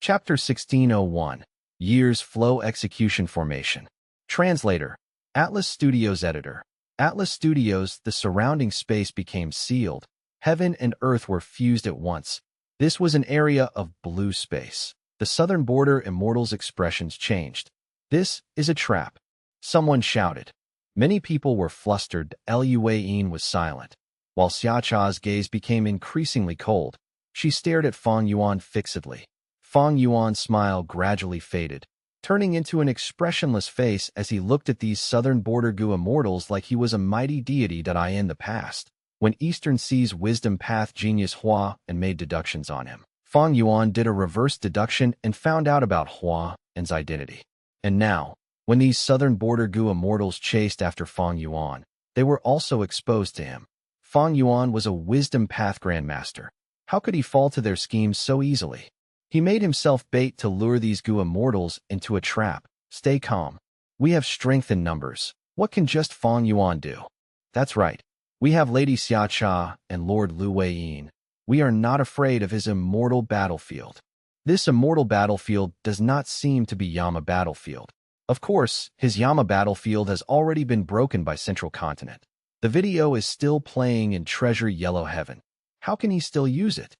Chapter 1601, Years Flow Execution Formation. Translator, Atlas Studios Editor. Atlas Studios, the surrounding space became sealed. Heaven and earth were fused at once. This was an area of blue space. The southern border immortals' expressions changed. This is a trap. Someone shouted. Many people were flustered. Lu Weiyin was silent. While Xiacha's gaze became increasingly cold, she stared at Fang Yuan fixedly. Fang Yuan's smile gradually faded, turning into an expressionless face as he looked at these southern border Gu immortals like he was a mighty deity in the past, when Eastern Sea's wisdom path genius Hua and made deductions on him. Fang Yuan did a reverse deduction and found out about Hua and's identity. And now, when these southern border Gu immortals chased after Fang Yuan, they were also exposed to him. Fang Yuan was a wisdom path grandmaster. How could he fall to their schemes so easily? He made himself bait to lure these Gu immortals into a trap. Stay calm. We have strength in numbers. What can just Fang Yuan do? That's right. We have Lady Xiacha and Lord Lu Weiyin. We are not afraid of his immortal battlefield. This immortal battlefield does not seem to be Yama battlefield. Of course, his Yama battlefield has already been broken by Central Continent. The video is still playing in Treasure Yellow Heaven. How can he still use it?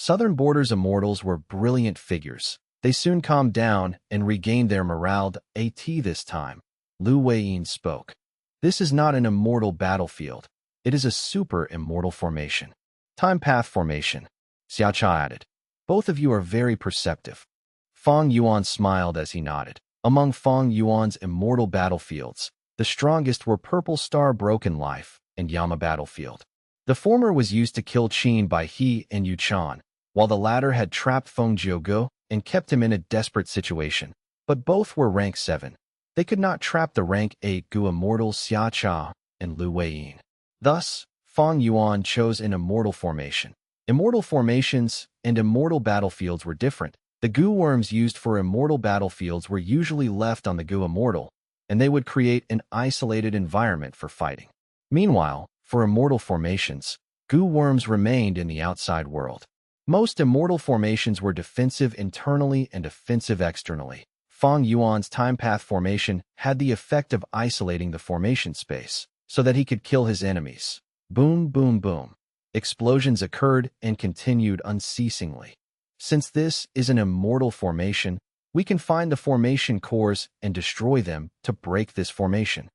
Southern Border's immortals were brilliant figures. They soon calmed down and regained their morale. This time, Lu Weiyin spoke. This is not an immortal battlefield. It is a super immortal formation. Time path formation, Xiacha added. Both of you are very perceptive. Fang Yuan smiled as he nodded. Among Fang Yuan's immortal battlefields, the strongest were Purple Star Broken Life and Yama Battlefield. The former was used to kill Qin by He and Yuchan, while the latter had trapped Feng Jiuge and kept him in a desperate situation. But both were rank 7. They could not trap the rank 8 Gu immortals Xiacha and Lu Weiyin. Thus, Fang Yuan chose an immortal formation. Immortal formations and immortal battlefields were different. The Gu worms used for immortal battlefields were usually left on the Gu immortal, and they would create an isolated environment for fighting. Meanwhile, for immortal formations, Gu worms remained in the outside world. Most immortal formations were defensive internally and offensive externally. Fang Yuan's time path formation had the effect of isolating the formation space, so that he could kill his enemies. Boom, boom, boom. Explosions occurred and continued unceasingly. Since this is an immortal formation, we can find the formation cores and destroy them to break this formation.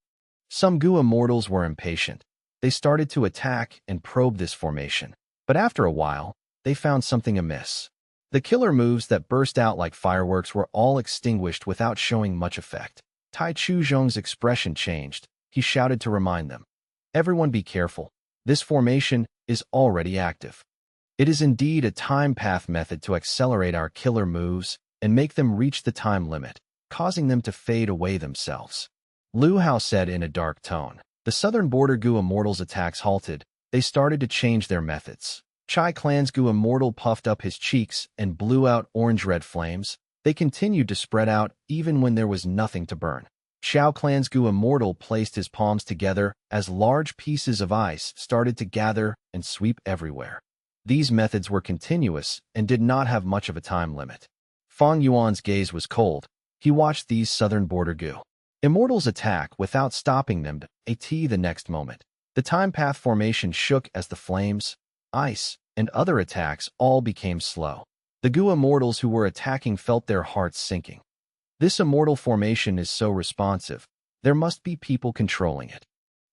Some Gu immortals were impatient. They started to attack and probe this formation. But after a while, they found something amiss. The killer moves that burst out like fireworks were all extinguished without showing much effect. Tai Chuzhong's expression changed. He shouted to remind them. Everyone be careful. This formation is already active. It is indeed a time path method to accelerate our killer moves and make them reach the time limit, causing them to fade away themselves. Lu Hao said in a dark tone. The southern border Gu immortals' attacks halted. They started to change their methods. Chai Clan's Gu immortal puffed up his cheeks and blew out orange-red flames. They continued to spread out even when there was nothing to burn. Xiao Clan's Gu immortal placed his palms together as large pieces of ice started to gather and sweep everywhere. These methods were continuous and did not have much of a time limit. Fang Yuan's gaze was cold. He watched these southern border Gu immortals attack without stopping them. The next moment, the time path formation shook as the flames, ice, and other attacks all became slow. The Gu immortals who were attacking felt their hearts sinking. This immortal formation is so responsive. There must be people controlling it.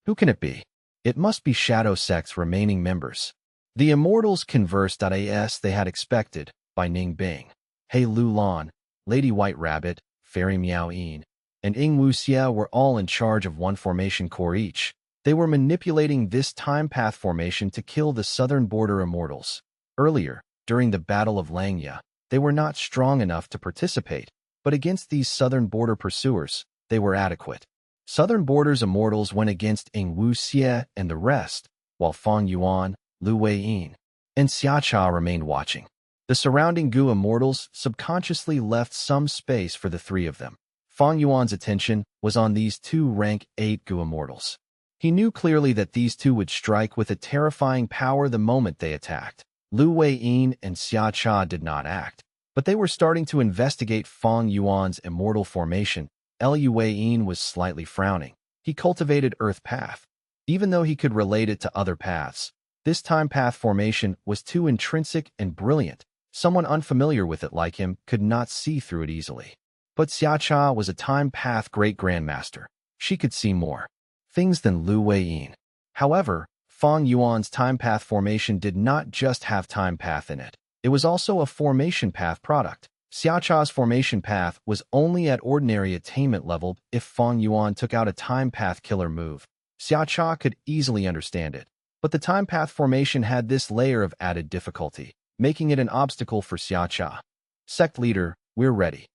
Who can it be? It must be Shadow Sect's remaining members. The immortals conversed as they had expected, by Ning Bing. He Lu Lan, Lady White Rabbit, Fairy Miao Yin, and Ying Wu Xia were all in charge of one formation core each. They were manipulating this time path formation to kill the southern border immortals. Earlier, during the Battle of Langya, they were not strong enough to participate, but against these southern border pursuers, they were adequate. Southern border's immortals went against Ying Wu Xie and the rest, while Fang Yuan, Lu Weiyin, and Xiacha remained watching. The surrounding Gu immortals subconsciously left some space for the three of them. Fang Yuan's attention was on these two rank 8 Gu immortals. He knew clearly that these two would strike with a terrifying power the moment they attacked. Lu Weiyin and Xiacha did not act. But they were starting to investigate Fang Yuan's immortal formation. Liu Weiyin was slightly frowning. He cultivated Earth Path. Even though he could relate it to other paths, this time path formation was too intrinsic and brilliant. Someone unfamiliar with it like him could not see through it easily. But Xiacha was a time path great grandmaster. She could see more things than Liu Weiyin. However, Fang Yuan's time path formation did not just have time path in it. It was also a formation path product. Xiacha's formation path was only at ordinary attainment level. If Fang Yuan took out a time path killer move, Xiacha could easily understand it. But the time path formation had this layer of added difficulty, making it an obstacle for Xiacha. Sect leader, we're ready.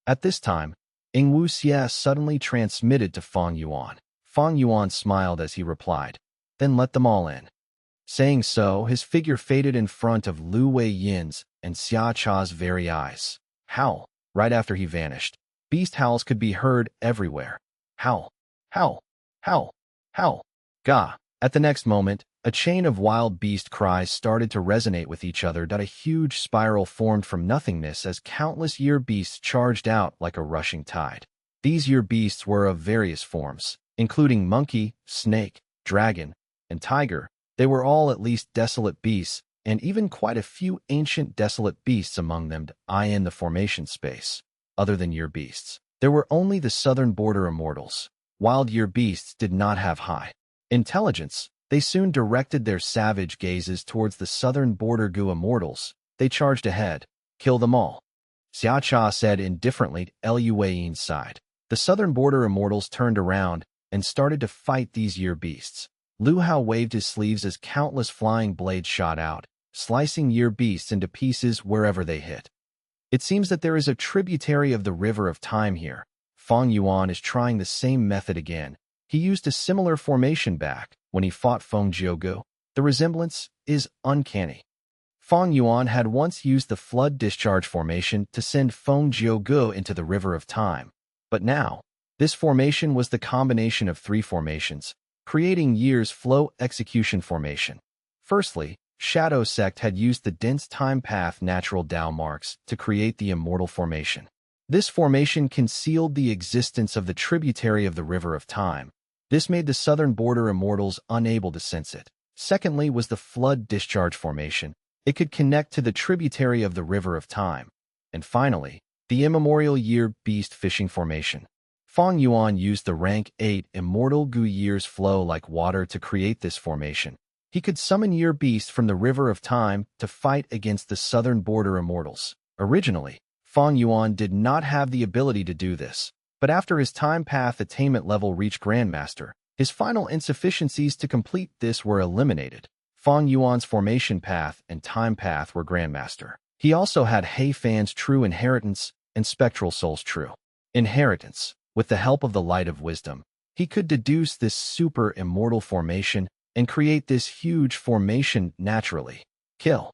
At this time, Ingwu Xie suddenly transmitted to Fang Yuan. Fang Yuan smiled as he replied, "Then let them all in." Saying so, his figure faded in front of Liu Weiyin's and Xiacha's very eyes. Howl! Right after he vanished, beast howls could be heard everywhere. Howl! Howl! Howl! Howl! Gah! At the next moment, a chain of wild beast cries started to resonate with each other. A huge spiral formed from nothingness as countless year beasts charged out like a rushing tide. These year beasts were of various forms, including monkey, snake, dragon, and tiger. They were all at least desolate beasts, and even quite a few ancient desolate beasts among them. In the formation space, other than year beasts, there were only the southern border immortals. Wild year beasts did not have high intelligence. They soon directed their savage gazes towards the southern border Gu immortals. They charged ahead. Kill them all, Xiacha said indifferently to Liu Weiyin's side. The southern border immortals turned around and started to fight these year beasts. Lu Hao waved his sleeves as countless flying blades shot out, slicing year beasts into pieces wherever they hit. It seems that there is a tributary of the river of time here. Fang Yuan is trying the same method again. He used a similar formation back when he fought Feng Jiugu. The resemblance is uncanny. Fang Yuan had once used the flood discharge formation to send Feng Jiugu into the river of time. But now, this formation was the combination of three formations, creating years flow execution formation. Firstly, Shadow Sect had used the dense time path natural Dao marks to create the immortal formation. This formation concealed the existence of the tributary of the river of time. This made the southern border immortals unable to sense it. Secondly was the flood discharge formation. It could connect to the tributary of the river of time. And finally, the immemorial year beast fishing formation. Fang Yuan used the rank 8 immortal Gu years flow like water to create this formation. He could summon year beasts from the river of time to fight against the southern border immortals. Originally, Fang Yuan did not have the ability to do this, but after his time path attainment level reached Grandmaster, his final insufficiencies to complete this were eliminated. Fang Yuan's formation path and time path were Grandmaster. He also had He Fan's true inheritance and Spectral Soul's true inheritance. With the help of the light of wisdom, he could deduce this super immortal formation and create this huge formation naturally. Kill!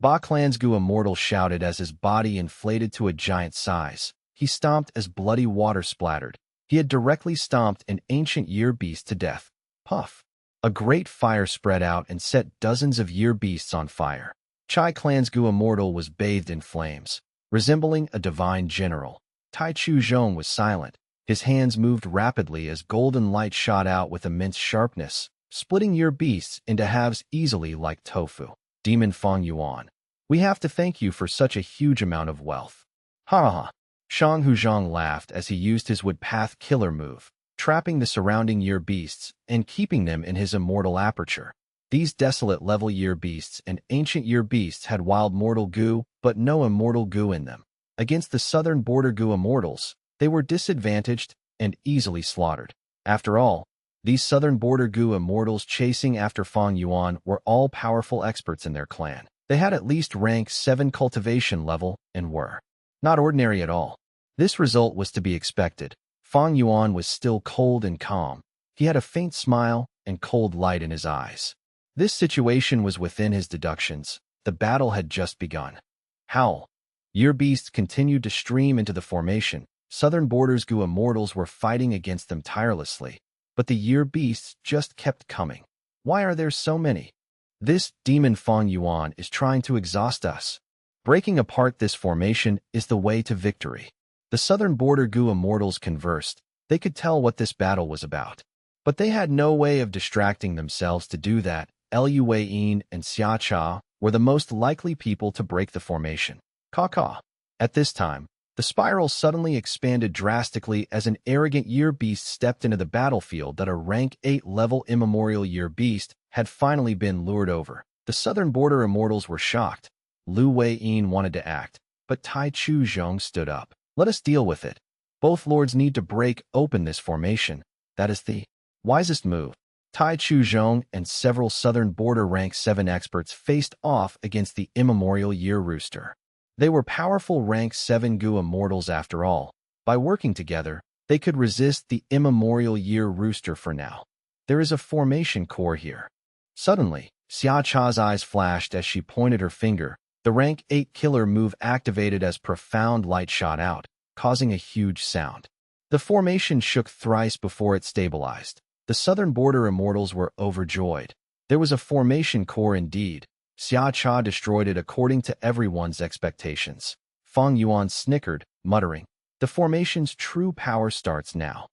Ba Clan's Gu immortal shouted as his body inflated to a giant size. He stomped as bloody water splattered. He had directly stomped an ancient year beast to death. Puff! A great fire spread out and set dozens of year beasts on fire. Chai Clan's Gu immortal was bathed in flames, resembling a divine general. Tai Chu Zhong was silent. His hands moved rapidly as golden light shot out with immense sharpness, splitting year beasts into halves easily like tofu. Demon Fang Yuan, we have to thank you for such a huge amount of wealth. Ha ha! Shang Huzhong laughed as he used his wood path killer move, trapping the surrounding year beasts and keeping them in his immortal aperture. These desolate level year beasts and ancient year beasts had wild mortal Gu, but no immortal Gu in them. Against the southern border Gu immortals, they were disadvantaged and easily slaughtered. After all, these southern border Gu immortals chasing after Fang Yuan were all powerful experts in their clan. They had at least rank 7 cultivation level and were not ordinary at all. This result was to be expected. Fang Yuan was still cold and calm. He had a faint smile and cold light in his eyes. This situation was within his deductions. The battle had just begun. Howl! Year beasts continued to stream into the formation. Southern borders Gu immortals were fighting against them tirelessly, but the year beasts just kept coming. Why are there so many? This demon Fang Yuan is trying to exhaust us. Breaking apart this formation is the way to victory. The southern border Gu immortals conversed. They could tell what this battle was about. But they had no way of distracting themselves to do that. Lu Weiyin and Xia Cha were the most likely people to break the formation. Caw. At this time, the spiral suddenly expanded drastically as an arrogant year beast stepped into the battlefield that a rank 8 level immemorial year beast had finally been lured over. The southern border immortals were shocked. Lu Weiyin wanted to act, but Tai Chu Zhong stood up. Let us deal with it. Both lords need to break open this formation. That is the wisest move. Tai Chu Zhong and several southern border rank 7 experts faced off against the immemorial year rooster. They were powerful rank 7 Gu immortals after all. By working together, they could resist the immemorial year rooster for now. There is a formation core here. Suddenly, Xia Cha's eyes flashed as she pointed her finger. The rank 8 killer move activated as profound light shot out, causing a huge sound. The formation shook thrice before it stabilized. The southern border immortals were overjoyed. There was a formation core indeed. Xia Cha destroyed it according to everyone's expectations. Fang Yuan snickered, muttering, "The formation's true power starts now."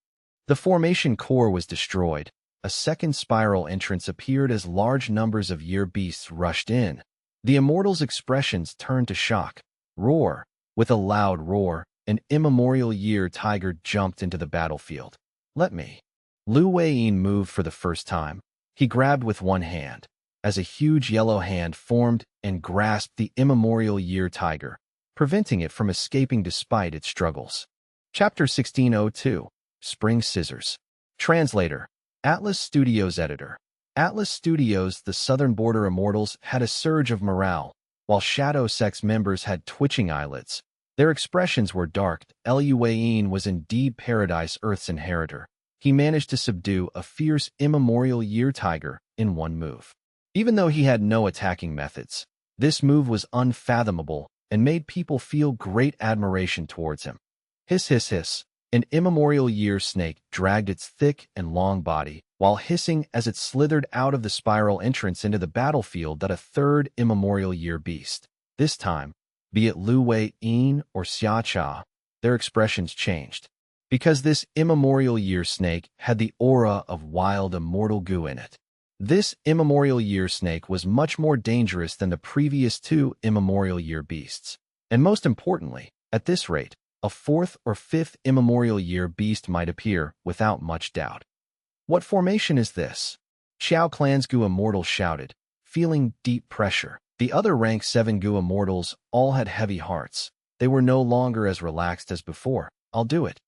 The formation core was destroyed. A second spiral entrance appeared as large numbers of year beasts rushed in. The immortals' expressions turned to shock. Roar! With a loud roar, an immemorial year tiger jumped into the battlefield. Let me. Lu Weiyin moved for the first time. He grabbed with one hand, as a huge yellow hand formed and grasped the immemorial year tiger, preventing it from escaping despite its struggles. Chapter 1602. Spring Scissors. Translator. Atlas Studios Editor. Atlas Studios, the southern border immortals, had a surge of morale, while Shadow Sects members had twitching eyelids. Their expressions were dark. Lu Weiyin was indeed Paradise Earth's inheritor. He managed to subdue a fierce immemorial year tiger in one move. Even though he had no attacking methods, this move was unfathomable and made people feel great admiration towards him. Hiss, hiss, hiss. An immemorial year snake dragged its thick and long body, while hissing as it slithered out of the spiral entrance into the battlefield that a third immemorial year beast. This time, be it Lu Weiyin or Xia Cha, their expressions changed. Because this immemorial year snake had the aura of wild immortal Gu in it. This immemorial year snake was much more dangerous than the previous 2 immemorial year beasts. And most importantly, at this rate, a 4th or 5th immemorial year beast might appear without much doubt. What formation is this? Xiao Clan's Gu immortals shouted, feeling deep pressure. The other rank 7 Gu immortals all had heavy hearts. They were no longer as relaxed as before. I'll do it.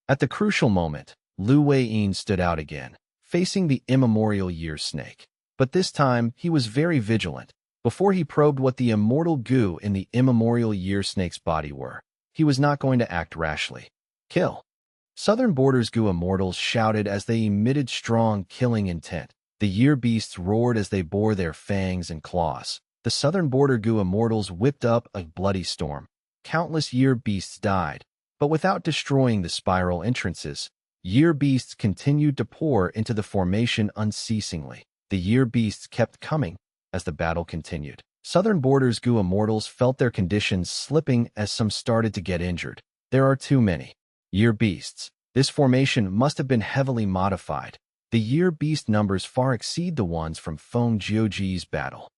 At the crucial moment, Lu Weiyin stood out again, facing the immemorial year snake. But this time, he was very vigilant. Before he probed what the immortal Gu in the immemorial year snake's body were, he was not going to act rashly. Kill. Southern Border's Gu immortals shouted as they emitted strong killing intent. The year beasts roared as they bore their fangs and claws. The southern border Gu immortals whipped up a bloody storm. Countless year beasts died, but without destroying the spiral entrances. Year beasts continued to pour into the formation unceasingly. The year beasts kept coming as the battle continued. Southern Border's Gu immortals felt their conditions slipping as some started to get injured. There are too many year beasts. This formation must have been heavily modified. The year beast numbers far exceed the ones from Feng Jiuji's battle.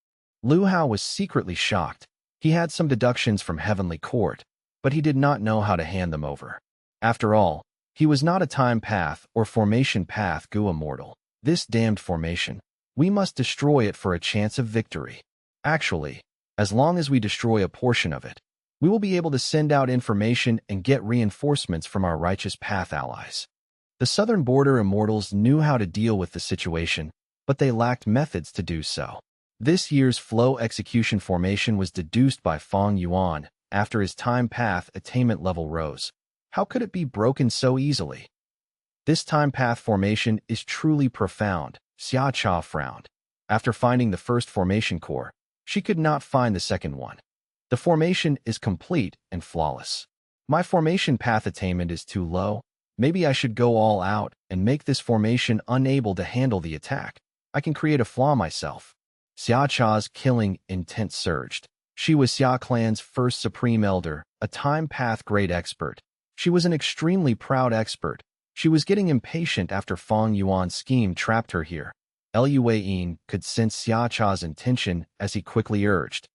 Lu Hao was secretly shocked. He had some deductions from Heavenly Court, but he did not know how to hand them over. After all, he was not a time path or formation path Gu immortal. This damned formation, we must destroy it for a chance of victory. Actually, as long as we destroy a portion of it, we will be able to send out information and get reinforcements from our righteous path allies. The southern border immortals knew how to deal with the situation, but they lacked methods to do so. This year's flow execution formation was deduced by Fang Yuan after his time path attainment level rose. How could it be broken so easily? This time path formation is truly profound. Xia Cha frowned. After finding the first formation core, she could not find the second one. The formation is complete and flawless. My formation path attainment is too low. Maybe I should go all out and make this formation unable to handle the attack. I can create a flaw myself. Xia Cha's killing intent surged. She was Xia clan's first supreme elder, a time path grade expert. She was an extremely proud expert. She was getting impatient after Fang Yuan's scheme trapped her here. Luan could sense Xia Cha's intention as he quickly urged,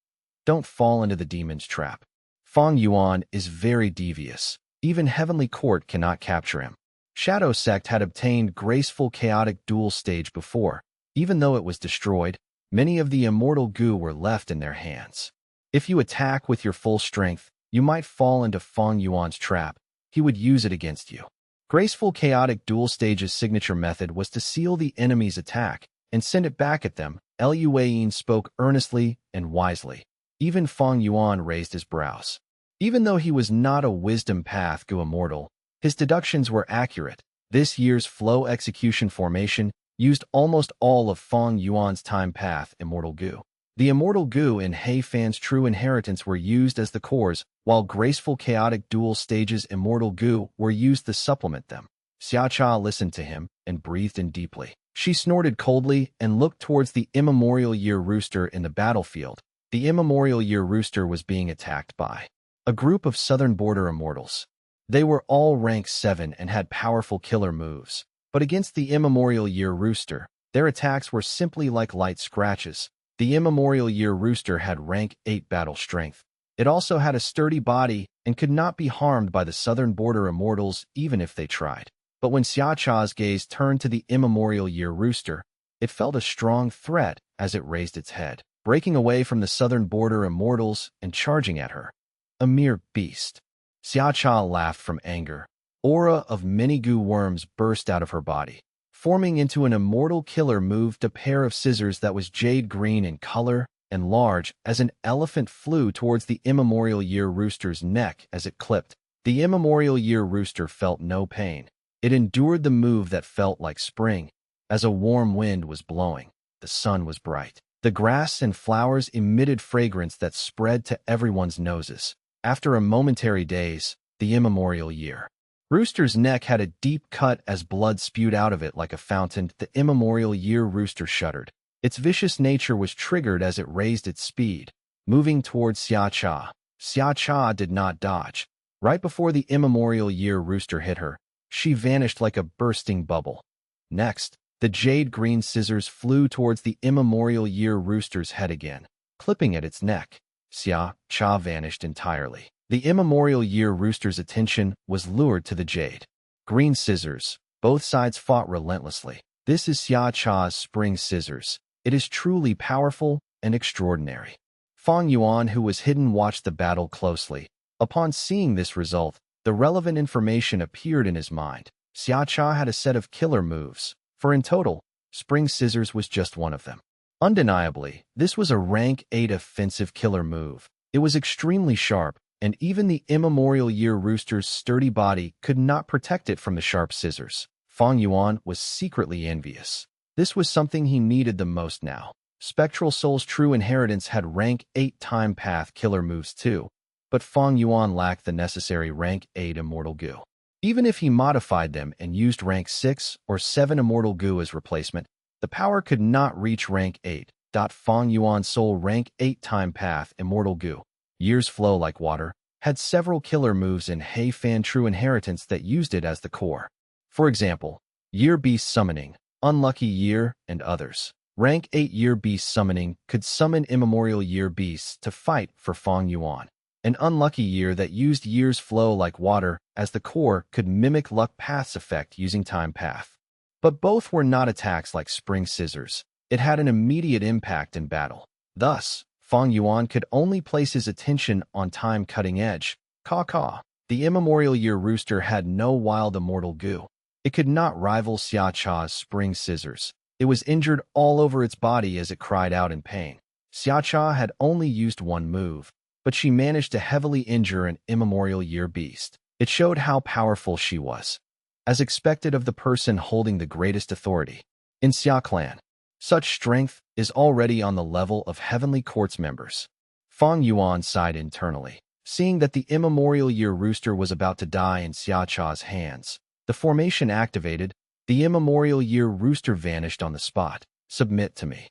"Don't fall into the demon's trap. Fang Yuan is very devious. Even Heavenly Court cannot capture him." Shadow Sect had obtained graceful chaotic dual stage before. Even though it was destroyed, many of the immortal goo were left in their hands. If you attack with your full strength, you might fall into Fang Yuan's trap. He would use it against you. Graceful chaotic dual stage's signature method was to seal the enemy's attack and send it back at them. Luan spoke earnestly and wisely. Even Fang Yuan raised his brows. Even though he was not a wisdom path goo immortal, his deductions were accurate. This year's flow execution formation used almost all of Fang Yuan's time path immortal goo. The immortal goo in He Fan's true inheritance were used as the cores, while graceful chaotic dual stages immortal goo were used to supplement them. Xia Cha listened to him and breathed in deeply. She snorted coldly and looked towards the immemorial year rooster in the battlefield. The immemorial year rooster was being attacked by a group of southern border immortals. They were all rank 7 and had powerful killer moves. But against the immemorial year rooster, their attacks were simply like light scratches. The immemorial year rooster had rank 8 battle strength. It also had a sturdy body and could not be harmed by the southern border immortals even if they tried. But when Xia Cha's gaze turned to the immemorial year rooster, it felt a strong threat as it raised its head, breaking away from the southern border immortals and charging at her. A mere beast. Xia Cha laughed from anger. Aura of many goo worms burst out of her body, forming into an immortal killer moved a pair of scissors that was jade green in color and large as an elephant flew towards the immemorial year rooster's neck as it clipped. The immemorial year rooster felt no pain. It endured the move that felt like spring. As a warm wind was blowing, the sun was bright. The grass and flowers emitted fragrance that spread to everyone's noses. After a momentary daze, the immemorial year rooster's neck had a deep cut as blood spewed out of it like a fountain. The immemorial year rooster shuddered. Its vicious nature was triggered as it raised its speed, moving towards Xia Cha. Xia Cha did not dodge. Right before the immemorial year rooster hit her, she vanished like a bursting bubble. Next, the jade green scissors flew towards the immemorial year rooster's head again, clipping at its neck. Xia Cha vanished entirely. The immemorial year rooster's attention was lured to the jade green scissors. Both sides fought relentlessly. This is Xia Cha's spring scissors. It is truly powerful and extraordinary. Fang Yuan, who was hidden, watched the battle closely. Upon seeing this result, the relevant information appeared in his mind. Xia Cha had a set of killer moves, for in total, spring scissors was just one of them. Undeniably, this was a rank 8 offensive killer move. It was extremely sharp, and even the immemorial year rooster's sturdy body could not protect it from the sharp scissors. Fang Yuan was secretly envious. This was something he needed the most now. Spectral Soul's true inheritance had rank 8 time path killer moves too, but Fang Yuan lacked the necessary rank 8 immortal goo. Even if he modified them and used rank 6 or 7 immortal goo as replacement, the power could not reach rank 8. Fang Yuan's soul rank 8 time path immortal goo, years flow like water, had several killer moves in He Fan true inheritance that used it as the core. For example, Year Beast Summoning, Unlucky Year, and others. Rank 8 Year Beast Summoning could summon immemorial year beasts to fight for Fang Yuan. An Unlucky Year that used years flow like water as the core could mimic Luck Path's effect using Time Path. But both were not attacks like Spring Scissors. It had an immediate impact in battle. Thus, Fang Yuan could only place his attention on Time Cutting Edge. Caw. The immemorial year rooster had no wild immortal goo. It could not rival Xia Cha's Spring Scissors. It was injured all over its body as it cried out in pain. Xia Cha had only used one move, but she managed to heavily injure an immemorial year beast. It showed how powerful she was, as expected of the person holding the greatest authority. In Xia Clan, such strength is already on the level of Heavenly Court's members. Fang Yuan sighed internally, seeing that the immemorial year rooster was about to die in Xia Cha's hands. The formation activated. The immemorial year rooster vanished on the spot. Submit to me.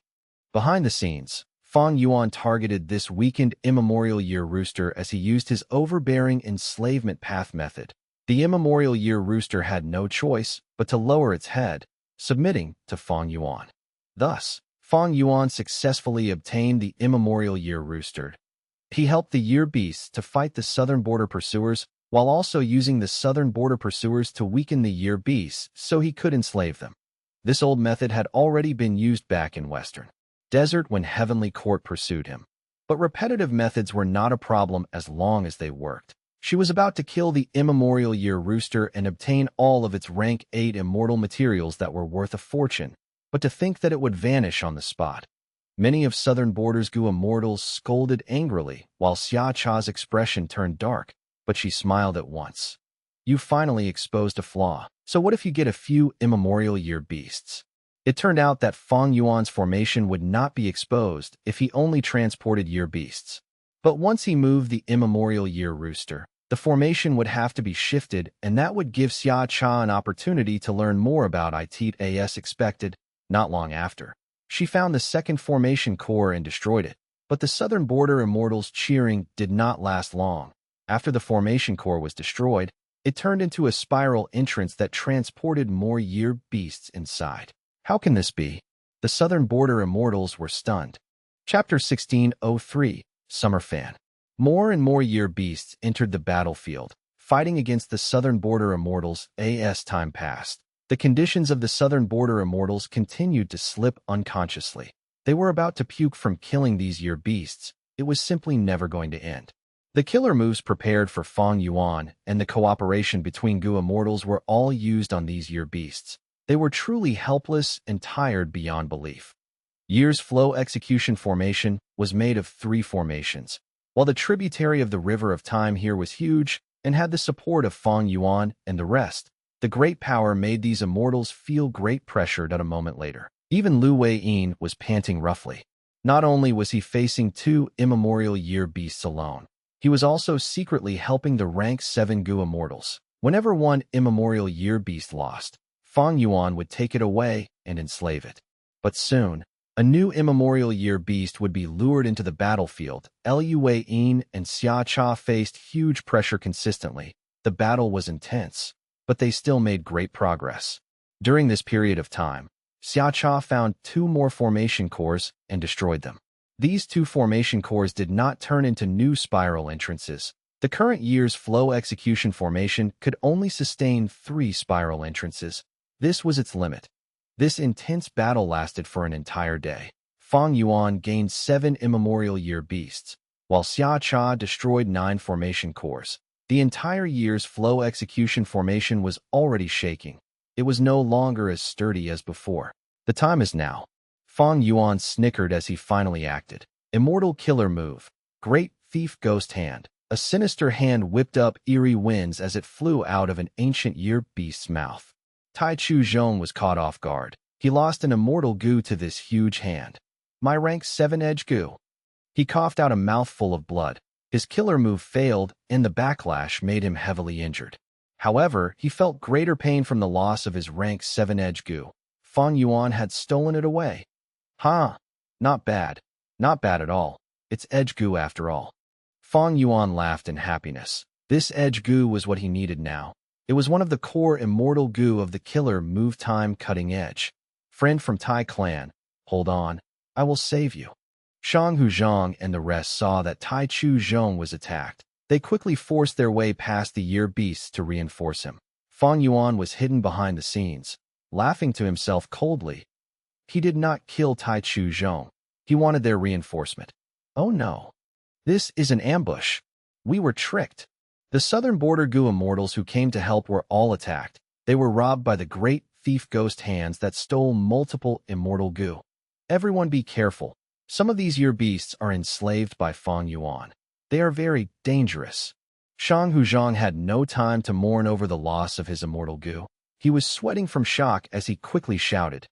Behind the scenes, Fang Yuan targeted this weakened immemorial year rooster as he used his overbearing enslavement path method. The immemorial year rooster had no choice but to lower its head, submitting to Fang Yuan. Thus, Fang Yuan successfully obtained the immemorial year rooster. He helped the year beasts to fight the southern border pursuers while also using the southern border pursuers to weaken the year beasts so he could enslave them. This old method had already been used back in Western Desert when Heavenly Court pursued him. But repetitive methods were not a problem as long as they worked. She was about to kill the immemorial year rooster and obtain all of its rank 8 immortal materials that were worth a fortune, but to think that it would vanish on the spot. Many of Southern Border's Gu immortals scolded angrily, while Xia Cha's expression turned dark, but she smiled at once. You finally exposed a flaw, so what if you get a few immemorial year beasts? It turned out that Fang Yuan's formation would not be exposed if he only transported year beasts. But once he moved the immemorial year rooster, the formation would have to be shifted, and that would give Xia Cha an opportunity to learn more about it as expected. Not long after, she found the second formation core and destroyed it. But the Southern Border Immortals' cheering did not last long. After the formation core was destroyed, it turned into a spiral entrance that transported more year beasts inside. How can this be? The Southern Border Immortals were stunned. Chapter 1603, Summer Fan. More and more year beasts entered the battlefield, fighting against the Southern Border Immortals as time passed. The conditions of the Southern Border Immortals continued to slip unconsciously. They were about to puke from killing these year beasts. It was simply never going to end. The killer moves prepared for Fang Yuan and the cooperation between Gu Immortals were all used on these year beasts. They were truly helpless and tired beyond belief. Year's flow execution formation was made of 3 formations. While the tributary of the River of Time here was huge and had the support of Fang Yuan and the rest, the great power made these immortals feel great pressure at a moment later. Even Lu Wei-yin was panting roughly. Not only was he facing 2 immemorial year beasts alone, he was also secretly helping the rank 7 Gu immortals. Whenever one immemorial year beast lost, Fang Yuan would take it away and enslave it. But soon, a new immemorial year beast would be lured into the battlefield. Lu Wei-yin and Xia Cha faced huge pressure consistently. The battle was intense, but they still made great progress. During this period of time, Xia Cha found 2 more formation cores and destroyed them. These 2 formation cores did not turn into new spiral entrances. The current year's flow execution formation could only sustain 3 spiral entrances. This was its limit. This intense battle lasted for an entire day. Fang Yuan gained 7 immemorial year beasts, while Xia Cha destroyed 9 formation cores. The entire year's flow execution formation was already shaking. It was no longer as sturdy as before. The time is now. Fang Yuan snickered as he finally acted. Immortal killer move. Great thief ghost hand. A sinister hand whipped up eerie winds as it flew out of an ancient year beast's mouth. Tai Chu Zhong was caught off guard. He lost an immortal Gu to this huge hand. My rank 7 edge Gu. He coughed out a mouthful of blood. His killer move failed, and the backlash made him heavily injured. However, he felt greater pain from the loss of his rank 7 edge Gu. Fang Yuan had stolen it away. Huh. Not bad. Not bad at all. It's edge Gu after all. Fang Yuan laughed in happiness. This edge Gu was what he needed now. It was one of the core immortal Gu of the killer move time cutting edge. Friend from Tai clan, hold on. I will save you. Shang Hu Zhang and the rest saw that Tai Chu Zhong was attacked. They quickly forced their way past the year beasts to reinforce him. Fang Yuan was hidden behind the scenes, laughing to himself coldly. He did not kill Tai Chu Zhong. He wanted their reinforcement. Oh no. This is an ambush. We were tricked. The Southern Border Gu immortals who came to help were all attacked. They were robbed by the great thief ghost hands that stole multiple immortal Gu. Everyone be careful. Some of these year beasts are enslaved by Fang Yuan. They are very dangerous. Shang Hu Zhang had no time to mourn over the loss of his immortal Gu. He was sweating from shock as he quickly shouted.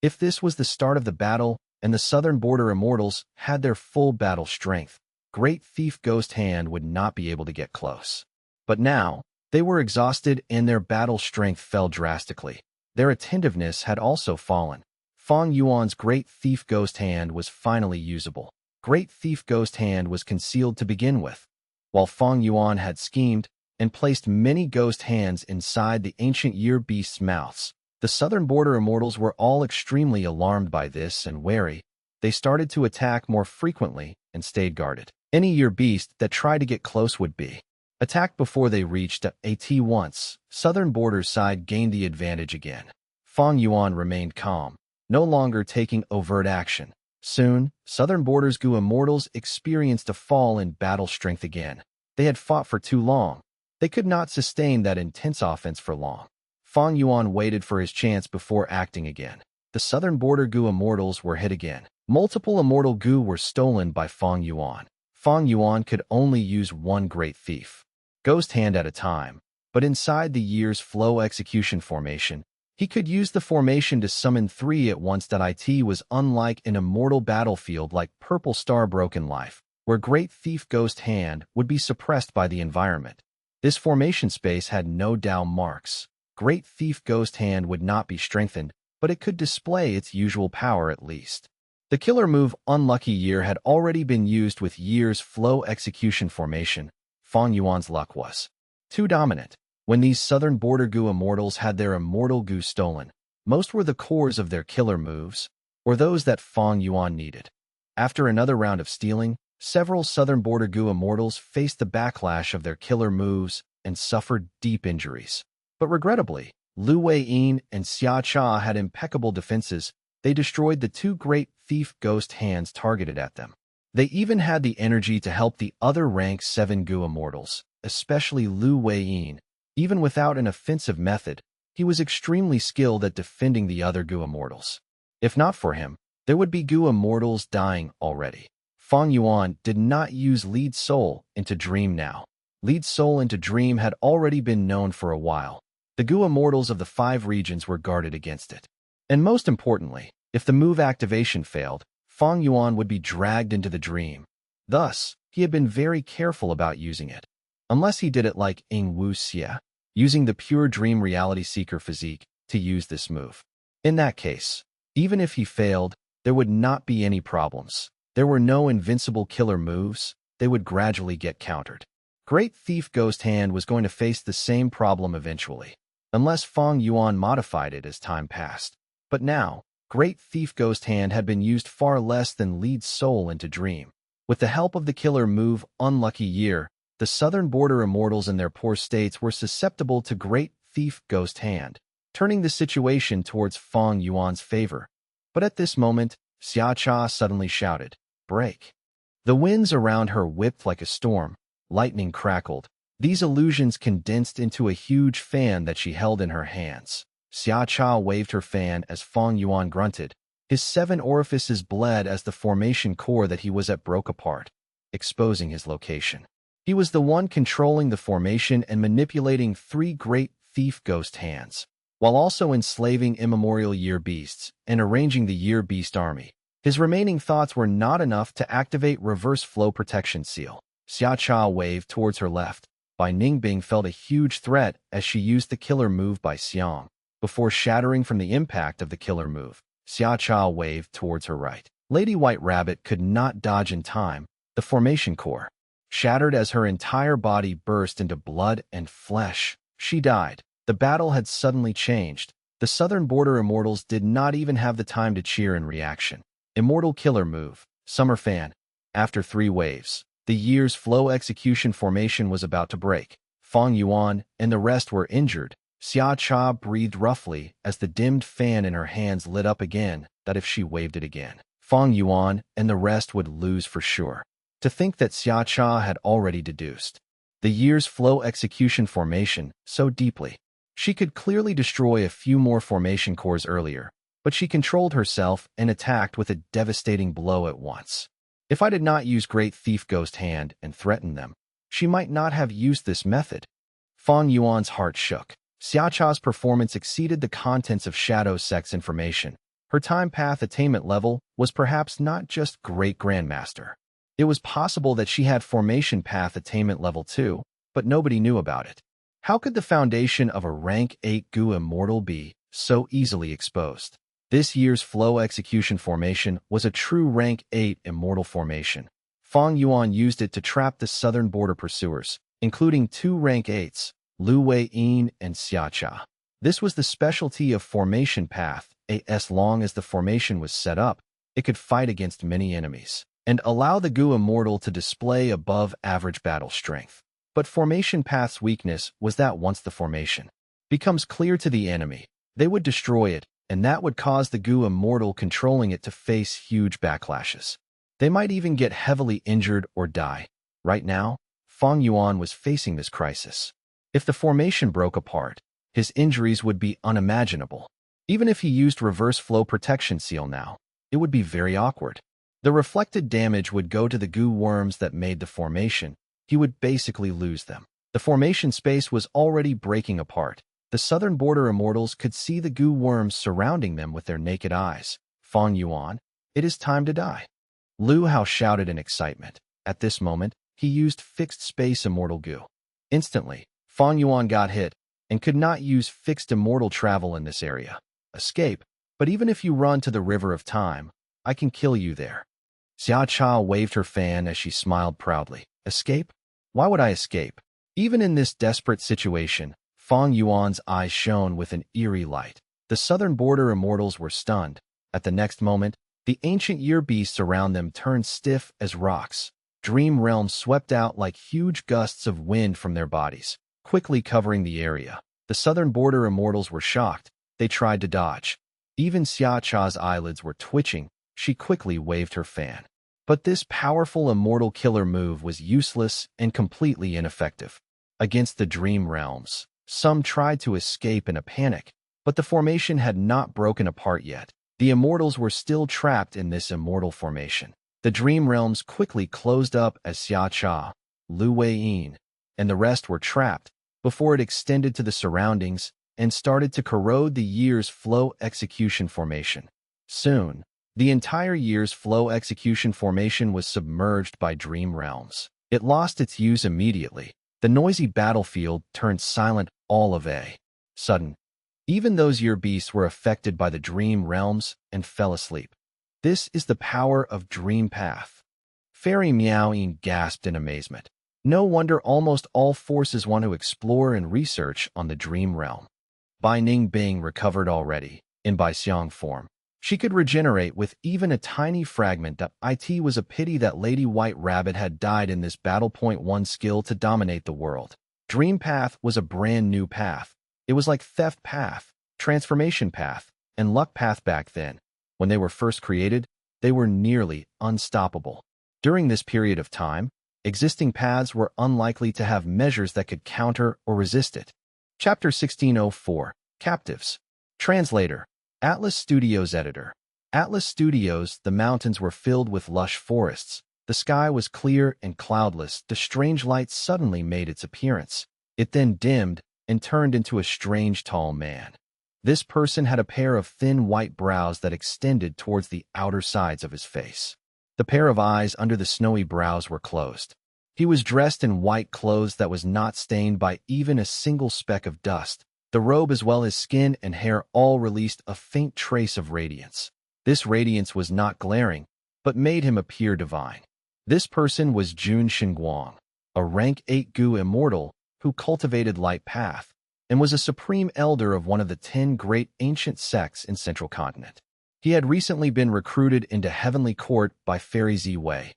If this was the start of the battle and the Southern Border Immortals had their full battle strength, Great Thief Ghost Hand would not be able to get close. But now, they were exhausted and their battle strength fell drastically. Their attentiveness had also fallen. Fang Yuan's Great Thief Ghost Hand was finally usable. Great Thief Ghost Hand was concealed to begin with, while Fang Yuan had schemed and placed many ghost hands inside the ancient year beasts' mouths. The southern border immortals were all extremely alarmed by this and wary. They started to attack more frequently and stayed guarded. Any year beast that tried to get close would be attacked before they reached at once. Southern border's side gained the advantage again. Fang Yuan remained calm, no longer taking overt action. Soon, southern border's Gu immortals experienced a fall in battle strength again. They had fought for too long. They could not sustain that intense offense for long. Fang Yuan waited for his chance before acting again. The southern border Gu immortals were hit again. Multiple immortal Gu were stolen by Fang Yuan. Fang Yuan could only use one Great Thief Ghost Hand at a time, but inside the year's flow execution formation, he could use the formation to summon 3 at once.It was unlike an immortal battlefield like Purple Star Broken Life, where Great Thief Ghost Hand would be suppressed by the environment. This formation space had no Dao marks. Great Thief Ghost Hand would not be strengthened, but it could display its usual power at least. The killer move Unlucky Year had already been used with Year's flow execution formation. Fang Yuan's luck was too dominant. When these southern border Gu immortals had their immortal Gu stolen, most were the cores of their killer moves, or those that Fang Yuan needed. After another round of stealing, several southern border Gu immortals faced the backlash of their killer moves and suffered deep injuries. But regrettably, Lu Weiyin and Xia Cha had impeccable defenses. They destroyed the 2 Great Thief Ghost Hands targeted at them. They even had the energy to help the other rank 7 Gu immortals, especially Lu Weiyin. Even without an offensive method, he was extremely skilled at defending the other Gu immortals. If not for him, there would be Gu immortals dying already. Fang Yuan did not use Lead Soul into Dream now. Lead Soul into Dream had already been known for a while. The Gu immortals of the 5 regions were guarded against it. And most importantly, if the move activation failed, Fang Yuan would be dragged into the dream. Thus, he had been very careful about using it. Unless he did it like Ing Wu Xie, using the pure dream reality seeker physique to use this move. In that case, even if he failed, there would not be any problems. There were no invincible killer moves. They would gradually get countered. Great Thief Ghost Hand was going to face the same problem eventually, unless Fang Yuan modified it as time passed. But now, Great Thief Ghost Hand had been used far less than Lead Soul into Dream. With the help of the killer move Unlucky Year, the southern border immortals in their poor states were susceptible to Great Thief Ghost Hand, turning the situation towards Fang Yuan's favor. But at this moment, Xia Cha suddenly shouted, "Break!" The winds around her whipped like a storm. Lightning crackled. These illusions condensed into a huge fan that she held in her hands. Xia Cha waved her fan as Fang Yuan grunted. His 7 orifices bled as the formation core that he was at broke apart, exposing his location. He was the one controlling the formation and manipulating 3 Great Thief Ghost Hands, while also enslaving immemorial year beasts and arranging the year beast army. His remaining thoughts were not enough to activate reverse flow protection seal. Xia Cha waved towards her left. Bai Ningbing felt a huge threat as she used the killer move by Xiang. Before shattering from the impact of the killer move, Xia Cha waved towards her right. Lady White Rabbit could not dodge in time. The formation core shattered as her entire body burst into blood and flesh. She died. The battle had suddenly changed. The southern border immortals did not even have the time to cheer in reaction. Immortal killer move, Summer Fan. After 3 waves, the year's flow execution formation was about to break. Fang Yuan and the rest were injured. Xia Cha breathed roughly as the dimmed fan in her hands lit up again, that if she waved it again, Fang Yuan and the rest would lose for sure. To think that Xia Cha had already deduced the year's flow execution formation so deeply. She could clearly destroy a few more formation cores earlier, but she controlled herself and attacked with a devastating blow at once. If I did not use Great Thief Ghost Hand and threaten them, she might not have used this method. Fang Yuan's heart shook. Xia Cha's performance exceeded the contents of Shadow Sects information. Her time path attainment level was perhaps not just Great Grandmaster. It was possible that she had formation path attainment level 2, but nobody knew about it. How could the foundation of a rank 8 Gu immortal be so easily exposed? This year's flow execution formation was a true rank 8 immortal formation. Fang Yuan used it to trap the southern border pursuers, including 2 rank 8s, Lu Wei-yin and Xia Cha. This was the specialty of formation path. As long as the formation was set up, it could fight against many enemies and allow the Gu Immortal to display above-average battle strength. But formation path's weakness was that once the formation becomes clear to the enemy, they would destroy it, and that would cause the Gu Immortal controlling it to face huge backlashes. They might even get heavily injured or die. Right now, Fang Yuan was facing this crisis. If the formation broke apart, his injuries would be unimaginable. Even if he used reverse flow protection seal now, it would be very awkward. The reflected damage would go to the Gu worms that made the formation. He would basically lose them. The formation space was already breaking apart. The southern border immortals could see the Gu worms surrounding them with their naked eyes. Fang Yuan, it is time to die. Lu Hao shouted in excitement. At this moment, he used fixed space immortal Gu. Instantly, Fang Yuan got hit and could not use fixed immortal travel in this area. Escape, but even if you run to the river of time, I can kill you there. Xia Cha waved her fan as she smiled proudly. Escape? Why would I escape? Even in this desperate situation, Fang Yuan's eyes shone with an eerie light. The southern border immortals were stunned. At the next moment, the ancient year beasts around them turned stiff as rocks. Dream realms swept out like huge gusts of wind from their bodies, quickly covering the area. The southern border immortals were shocked. They tried to dodge. Even Xia Cha's eyelids were twitching. She quickly waved her fan. But this powerful immortal killer move was useless and completely ineffective. Against the dream realms, some tried to escape in a panic, but the formation had not broken apart yet. The immortals were still trapped in this immortal formation. The dream realms quickly closed up as Xia Cha, Lu Wei-yin, and the rest were trapped before it extended to the surroundings and started to corrode the year's flow execution formation. Soon, the entire year's flow execution formation was submerged by dream realms. It lost its use immediately. The noisy battlefield turned silent all of a sudden. Even those year beasts were affected by the dream realms and fell asleep. This is the power of Dream Path. Fairy Miaoyin gasped in amazement. No wonder almost all forces want to explore and research on the dream realm. Bai Ning Bing recovered already, in Bai Xiang form. She could regenerate with even a tiny fragment. It was a pity that Lady White Rabbit had died in this battle. Point 1 skill to dominate the world. Dream Path was a brand new path. It was like Theft Path, Transformation Path, and Luck Path back then. When they were first created, they were nearly unstoppable. During this period of time, existing paths were unlikely to have measures that could counter or resist it. Chapter 1604, Captives. Translator, Atlas Studios Editor. Atlas Studios, the mountains were filled with lush forests. The sky was clear and cloudless. The strange light suddenly made its appearance. It then dimmed and turned into a strange tall man. This person had a pair of thin white brows that extended towards the outer sides of his face. The pair of eyes under the snowy brows were closed. He was dressed in white clothes that was not stained by even a single speck of dust. The robe as well as skin and hair all released a faint trace of radiance. This radiance was not glaring, but made him appear divine. This person was Jun Xinguang, a rank 8 Gu immortal who cultivated light path, and was a supreme elder of one of the 10 great ancient sects in Central Continent. He had recently been recruited into Heavenly Court by Fairy Zi Wei.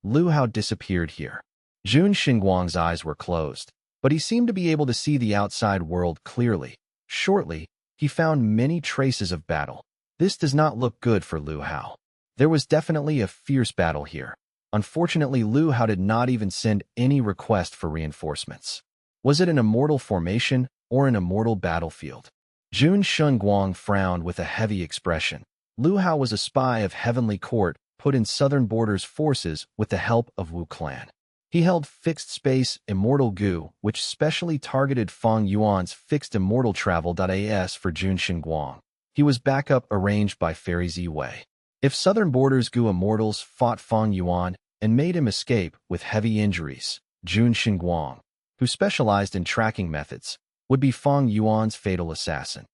Lu Hao disappeared here. Jun Xinguang's eyes were closed, but he seemed to be able to see the outside world clearly. Shortly, he found many traces of battle. This does not look good for Lu Hao. There was definitely a fierce battle here. Unfortunately, Lu Hao did not even send any request for reinforcements. Was it an immortal formation or an immortal battlefield? Jun Xinguang frowned with a heavy expression. Lu Hao was a spy of Heavenly Court put in Southern Borders forces with the help of Wu Clan. He held fixed space immortal Gu, which specially targeted Fang Yuan's fixed immortal travel.As for Jun Xinguang. He was backup arranged by Fairy Zi Wei. If Southern Borders Gu immortals fought Fang Yuan and made him escape with heavy injuries, Jun Xinguang, who specialized in tracking methods, would be Fang Yuan's fatal assassin.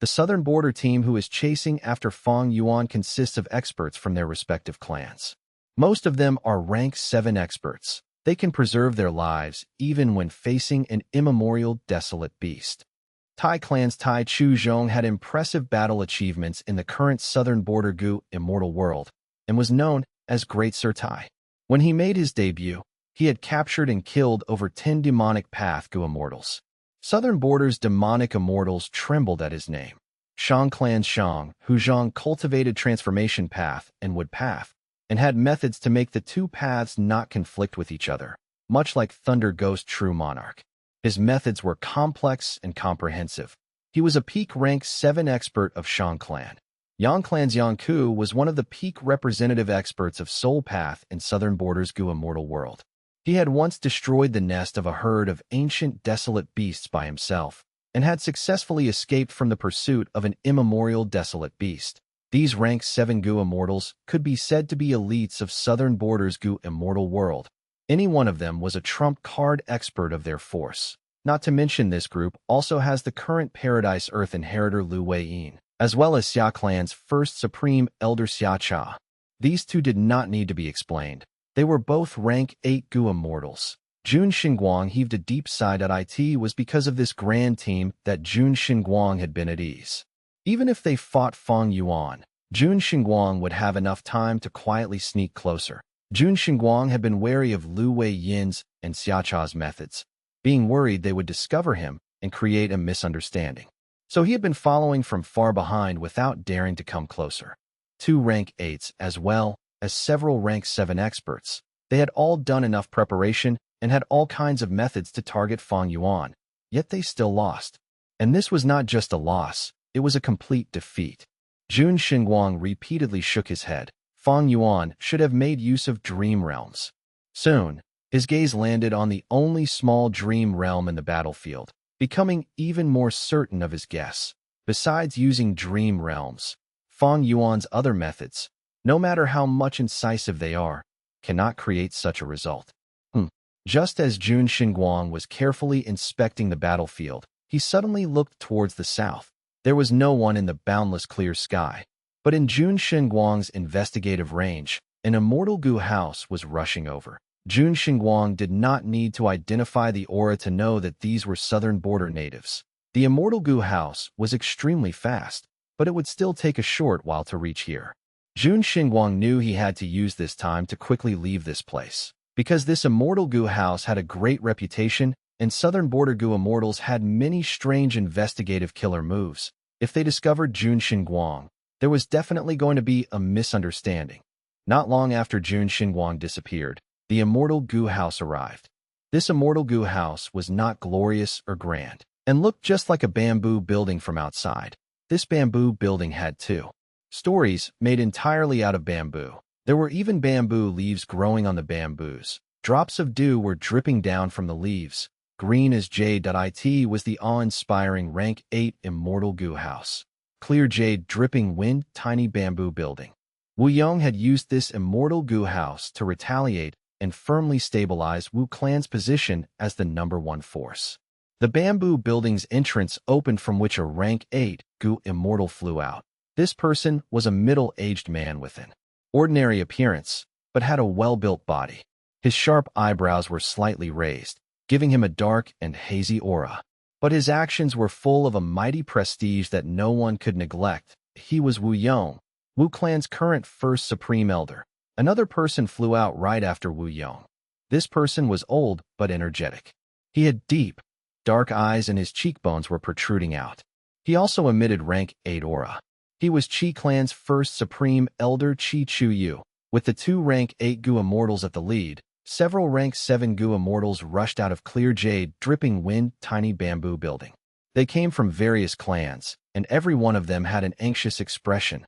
The southern border team who is chasing after Fang Yuan consists of experts from their respective clans. Most of them are rank 7 experts. They can preserve their lives even when facing an immemorial desolate beast. Tai clan's Tai Chu Zhong had impressive battle achievements in the current southern border Gu immortal world and was known as Great Sir Tai. When he made his debut, he had captured and killed over 10 demonic path Gu immortals. Southern border's demonic immortals trembled at his name. Shang clan's Shang, Hu Zhang cultivated transformation path and wood path, and had methods to make the two paths not conflict with each other, much like Thunder Ghost True Monarch. His methods were complex and comprehensive. He was a peak rank 7 expert of Shang clan. Yang clan's Yang Ku was one of the peak representative experts of Soul Path in Southern Border's Gu immortal world. He had once destroyed the nest of a herd of ancient desolate beasts by himself, and had successfully escaped from the pursuit of an immemorial desolate beast. These rank 7 Gu immortals could be said to be elites of Southern Border's Gu immortal world. Any one of them was a trump card expert of their force. Not to mention this group also has the current Paradise Earth inheritor Lu Weiyin, as well as Xia clan's first supreme elder Xia Cha. These two did not need to be explained. They were both rank 8 Gu immortals. Jun Xinguang heaved a deep sigh. It was because of this grand team that Jun Xinguang had been at ease. Even if they fought Fang Yuan, Jun Xinguang would have enough time to quietly sneak closer. Jun Xinguang had been wary of Lu Weiyin's and Xiacha's methods, being worried they would discover him and create a misunderstanding. So he had been following from far behind without daring to come closer. 2 rank 8s as well as several rank 7 experts. They had all done enough preparation and had all kinds of methods to target Fang Yuan, yet they still lost. And this was not just a loss, it was a complete defeat. Jun Xinguang repeatedly shook his head. Fang Yuan should have made use of dream realms. Soon, his gaze landed on the only small dream realm in the battlefield, becoming even more certain of his guess. Besides using dream realms, Fang Yuan's other methods, no matter how much incisive they are, cannot create such a result. Just as Jun Xinguang was carefully inspecting the battlefield, he suddenly looked towards the south. There was no one in the boundless clear sky, but in Jun Xinguang's investigative range, an immortal Gu house was rushing over. Jun Xinguang did not need to identify the aura to know that these were southern border natives. The immortal Gu house was extremely fast, but it would still take a short while to reach here. Jun Xinguang knew he had to use this time to quickly leave this place, because this immortal Gu house had a great reputation, and southern border Gu immortals had many strange investigative killer moves. If they discovered Jun Xinguang, there was definitely going to be a misunderstanding. Not long after Jun Xinguang disappeared, the immortal Gu house arrived. This immortal Gu house was not glorious or grand, and looked just like a bamboo building from outside. This bamboo building had 2 stories made entirely out of bamboo. There were even bamboo leaves growing on the bamboos. Drops of dew were dripping down from the leaves. Green as jade. It was the awe-inspiring rank 8 immortal Gu house. Clear jade dripping wind tiny bamboo building. Wu Yong had used this immortal Gu house to retaliate and firmly stabilize Wu clan's position as the #1 force. The bamboo building's entrance opened from which a rank 8 Gu immortal flew out. This person was a middle-aged man with an ordinary appearance, but had a well-built body. His sharp eyebrows were slightly raised, giving him a dark and hazy aura. But his actions were full of a mighty prestige that no one could neglect. He was Wu Yong, Wu clan's current first supreme elder. Another person flew out right after Wu Yong. This person was old but energetic. He had deep, dark eyes and his cheekbones were protruding out. He also emitted rank 8 aura. He was Qi clan's first supreme elder Qi Chu Yu. With the 2 rank 8 Gu immortals at the lead, several rank 7 Gu immortals rushed out of clear jade dripping wind tiny bamboo building. They came from various clans, and every one of them had an anxious expression.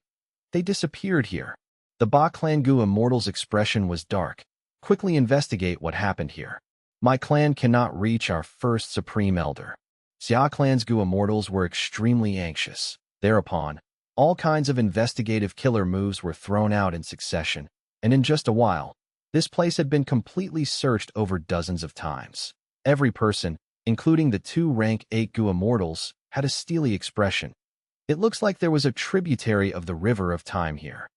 They disappeared here. The Ba clan Gu immortal's expression was dark. Quickly investigate what happened here. My clan cannot reach our first supreme elder. Xia clan's Gu immortals were extremely anxious. Thereupon, all kinds of investigative killer moves were thrown out in succession, and in just a while, this place had been completely searched over dozens of times. Every person, including the 2 rank 8 Gu immortals, had a steely expression. It looks like there was a tributary of the river of time here.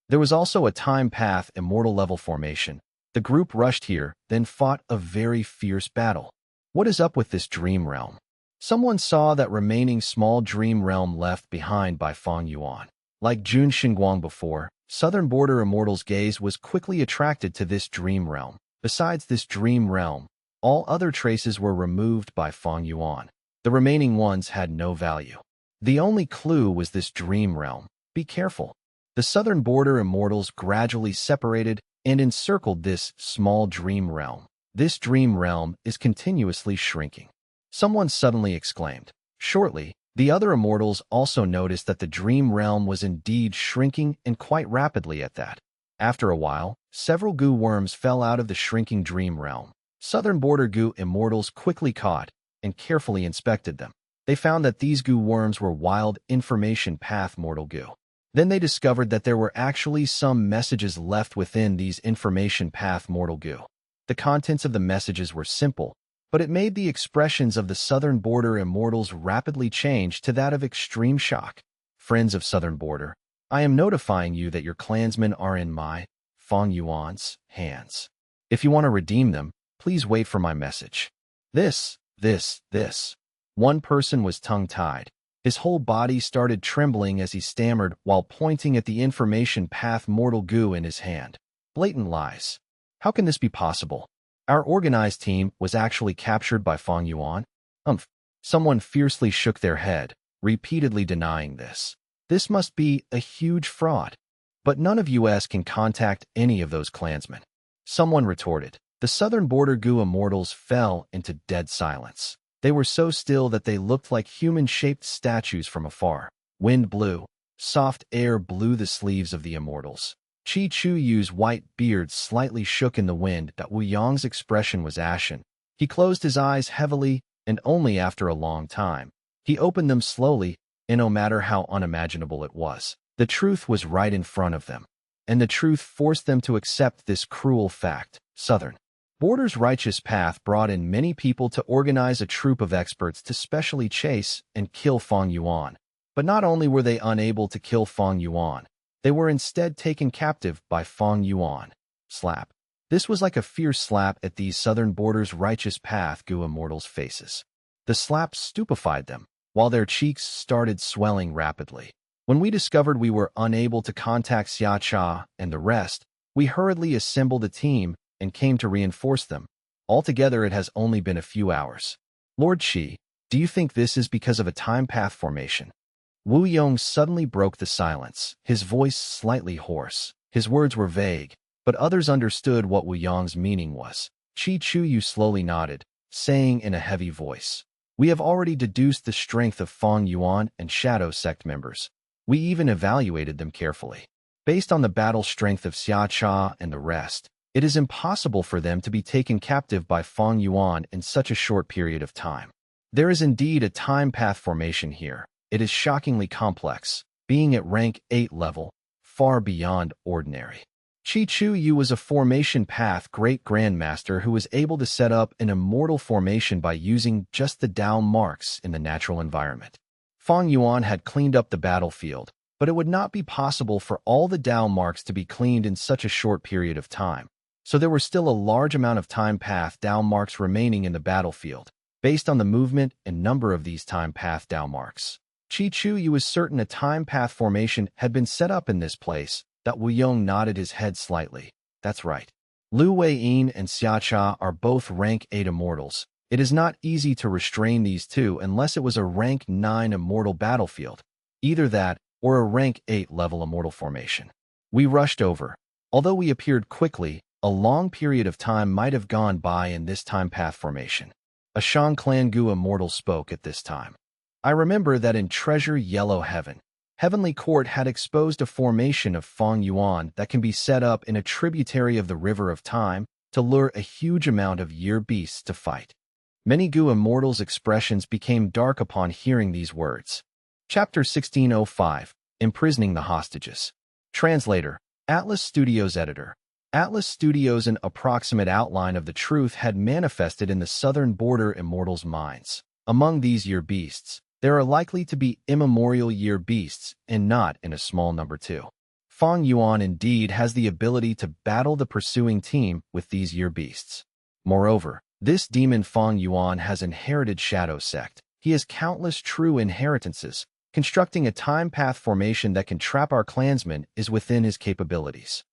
There was also a time path immortal level formation. The group rushed here, then fought a very fierce battle. What is up with this dream realm? Someone saw that remaining small dream realm left behind by Fang Yuan. Like Jun Xinguang before, Southern Border Immortal's gaze was quickly attracted to this dream realm. Besides this dream realm, all other traces were removed by Fang Yuan. The remaining ones had no value. The only clue was this dream realm. Be careful. The Southern Border Immortals gradually separated and encircled this small dream realm. This dream realm is continuously shrinking. Someone suddenly exclaimed. Shortly, the other immortals also noticed that the dream realm was indeed shrinking and quite rapidly at that. After a while, several goo worms fell out of the shrinking dream realm. Southern Border Goo Immortals quickly caught and carefully inspected them. They found that these goo worms were wild information path mortal goo. Then they discovered that there were actually some messages left within these information path mortal goo. The contents of the messages were simple, but it made the expressions of the Southern Border Immortals rapidly change to that of extreme shock. Friends of Southern Border, I am notifying you that your clansmen are in my, Fang Yuan's, hands. If you want to redeem them, please wait for my message. This. One person was tongue-tied. His whole body started trembling as he stammered while pointing at the information path mortal goo in his hand. Blatant lies. How can this be possible? Our organized team was actually captured by Fang Yuan? Someone fiercely shook their head, repeatedly denying this. This must be a huge fraud. But none of us can contact any of those clansmen. Someone retorted. The Southern Border Goo Immortals fell into dead silence. They were so still that they looked like human-shaped statues from afar. Wind blew. Soft air blew the sleeves of the immortals. Chi Chu-Yu's white beard slightly shook in the wind. Wu Yang's expression was ashen. He closed his eyes heavily, and only after a long time. He opened them slowly, and no matter how unimaginable it was, the truth was right in front of them. And the truth forced them to accept this cruel fact. Southern Border's righteous path brought in many people to organize a troop of experts to specially chase and kill Fang Yuan. But not only were they unable to kill Fang Yuan, they were instead taken captive by Fang Yuan. Slap. This was like a fierce slap at these Southern Border's righteous path Goo Immortals' faces. The slap stupefied them, while their cheeks started swelling rapidly. When we discovered we were unable to contact Xia Cha and the rest, we hurriedly assembled a team and came to reinforce them. Altogether, it has only been a few hours. Lord Qi, do you think this is because of a time path formation? Wu Yong suddenly broke the silence, his voice slightly hoarse. His words were vague, but others understood what Wu Yong's meaning was. Chi Chu-Yu slowly nodded, saying in a heavy voice, "We have already deduced the strength of Fang Yuan and Shadow Sect members. We even evaluated them carefully. Based on the battle strength of Xia Cha and the rest, it is impossible for them to be taken captive by Fang Yuan in such a short period of time. There is indeed a time path formation here. It is shockingly complex, being at rank 8 level, far beyond ordinary." Chi Chu-Yu was a formation path great grandmaster who was able to set up an immortal formation by using just the Tao marks in the natural environment. Fang Yuan had cleaned up the battlefield, but it would not be possible for all the Tao marks to be cleaned in such a short period of time. So there were still a large amount of time path Tao marks remaining in the battlefield, based on the movement and number of these time path Tao marks. Chi Chu-Yu was certain a time path formation had been set up in this place. Wu Yong nodded his head slightly. That's right. Lu Wei-yin and Xia Cha are both rank 8 immortals. It is not easy to restrain these two unless it was a rank 9 immortal battlefield. Either that, or a rank 8 level immortal formation. We rushed over. Although we appeared quickly, a long period of time might have gone by in this time path formation. A Shang Clan Gu immortal spoke at this time. I remember that in Treasure Yellow Heaven, Heavenly Court had exposed a formation of Fang Yuan that can be set up in a tributary of the River of Time to lure a huge amount of year beasts to fight. Many Gu immortals' expressions became dark upon hearing these words. Chapter 1605, Imprisoning the Hostages. Translator, Atlas Studios Editor. Atlas Studios' an approximate outline of the truth had manifested in the Southern Border immortals' minds. Among these year beasts, There are likely to be immemorial year beasts and not in a small number too. Fang Yuan indeed has the ability to battle the pursuing team with these year beasts. Moreover, this demon Fang Yuan has inherited Shadow Sect. He has countless true inheritances. Constructing a time path formation that can trap our clansmen is within his capabilities.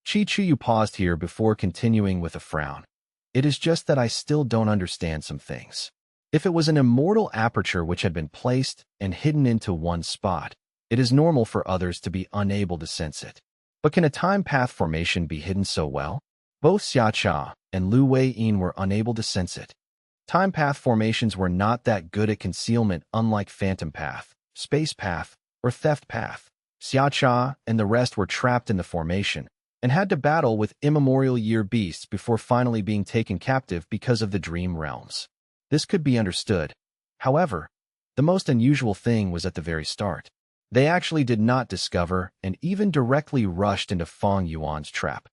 Chi Chuyu paused here before continuing with a frown. It is just that I still don't understand some things. If it was an immortal aperture which had been placed and hidden into one spot, it is normal for others to be unable to sense it. But can a time path formation be hidden so well? Both Xia Cha and Lu Wei-yin were unable to sense it. Time path formations were not that good at concealment, unlike phantom path, space path, or theft path. Xia Cha and the rest were trapped in the formation and had to battle with immemorial year beasts before finally being taken captive because of the dream realms. This could be understood. However, the most unusual thing was at the very start. They actually did not discover and even directly rushed into Fang Yuan's trap.